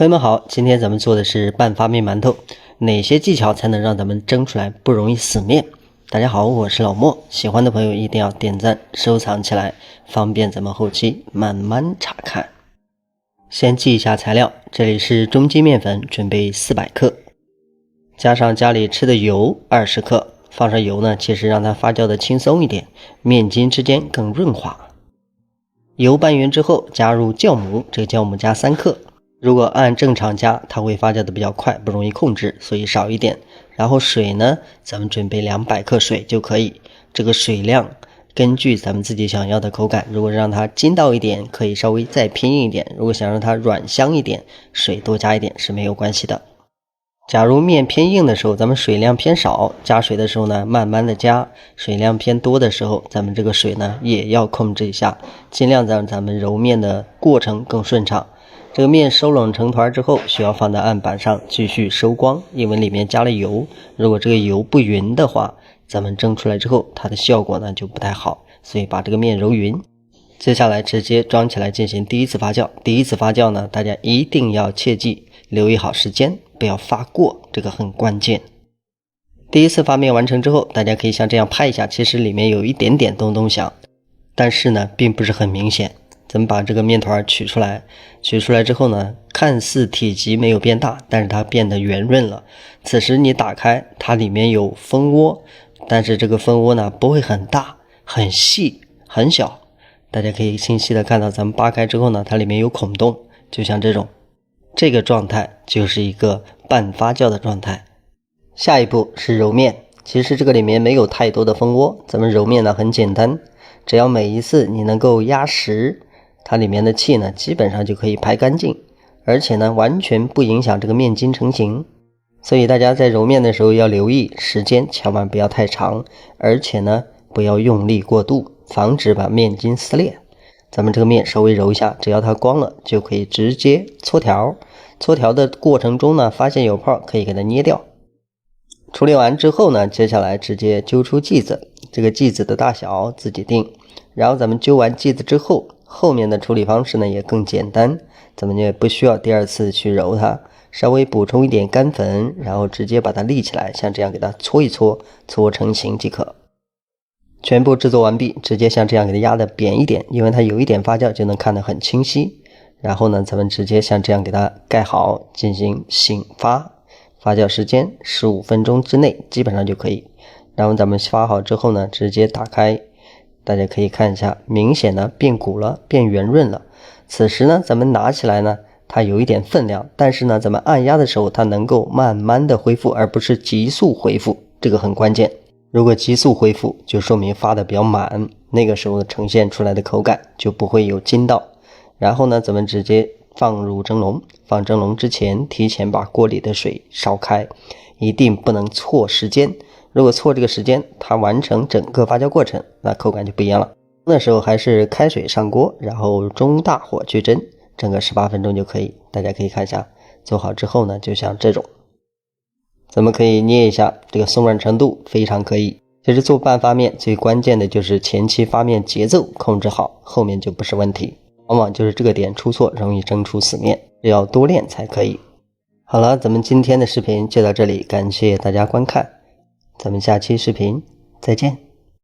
朋友们好，今天咱們做的是半發面饅頭，哪些技巧才能讓咱們蒸出來不容易死面？大家好，我是老莫，喜歡的朋友一定要點讚收藏起來，方便咱們後期慢慢查看。先記一下材料，這裡是中筋麵粉，準備400克，加上家裡吃的油20克，放上油呢，其實讓它發酵的輕鬆一點，麵筋之間更潤滑。油拌勻之後，加入酵母，這個酵母加3克。如果按正常加，它會發酵的比較快，不容易控制，所以少一點。然後水呢，咱們準備200克水就可以。這個水量根據咱們自己想要的口感，如果讓它筋道一點，可以稍微再偏硬一點；如果想讓它軟香一點，水多加一點是沒有關係的。假如面偏硬的時候，咱們水量偏少，加水的時候呢，慢慢的加；水量偏多的时候，咱們這個水呢也要控制一下，盡量讓咱們揉面的過程更順暢。這個面收攏成團之後，需要放在案板上繼續收光，因為裡面加了油。如果這個油不勻的話，咱們蒸出來之後，它的效果呢就不太好。所以把這個面揉勻，接下來直接裝起來進行第一次發酵。第一次發酵呢，大家一定要切記留意好時間，不要發過，這個很關鍵。第一次發面完成之後，大家可以像這樣拍一下，其實裡面有一點點咚咚響，但是呢並不是很明顯。咱們把這個麵團取出來之後呢，看似體積沒有變大，但是它變得圓潤了。此時你打開，它裡面有蜂窩，但是這個蜂窩呢不會很大，很細很小。大家可以清晰的看到，咱們扒開之後呢，它裡面有孔洞，就像這種，這個狀態就是一個半發酵的狀態。下一步是揉面，其實這個裡面沒有太多的蜂窩，咱們揉面呢很簡單，只要每一次你能夠壓實，它裡面的氣呢基本上就可以排乾淨，而且呢完全不影響這個面筋成型。所以大家在揉面的時候要留意時間，千萬不要太長，而且呢不要用力過度，防止把面筋撕裂。咱們這個面稍微揉一下，只要它光了就可以直接搓條。搓條的過程中呢，發現有泡可以給它捏掉。處理完之後呢，接下來直接揪出劑子，這個劑子的大小自己定。然后咱們揪完劑子之後，後面的處理方式呢也更簡單，咱們也不需要第二次去揉它，稍微補充一點乾粉，然後直接把它立起來，像這樣給它搓一搓，搓成型即可。全部制作完畢，直接像這樣給它壓得扁一點，因為它有一點發酵就能看得很清晰。然後呢，咱們直接像這樣給它蓋好，進行醒發，發酵時間15分鐘之內基本上就可以。然後咱們發好之後呢，直接打開，大家可以看一下，明顯的變鼓了，變圓潤了。此時呢，咱們拿起來呢，它有一點分量，但是呢，咱們按壓的時候，它能夠慢慢的恢復，而不是急速恢復，這個很關鍵。如果急速恢復，就說明發的比較滿，那個時候呈現出來的口感就不會有筋道。然後呢，咱們直接放入蒸籠，放蒸籠之前，提前把鍋裡的水燒開，一定不能錯時間。如果錯這個時間，它完成整個發酵過程，那口感就不一樣了。那時候還是開水上鍋，然後中大火去蒸，蒸個18分鐘就可以。大家可以看一下，做好之後呢，就像這種。咱們可以捏一下，這個鬆軟程度非常可以。其實做半發面最關鍵的就是前期發面節奏控制好，後面就不是問題。往往就是這個點出錯，容易蒸出死面，要多練才可以。好了，咱們今天的視頻就到這裡，感謝大家觀看，咱們下期視頻再見。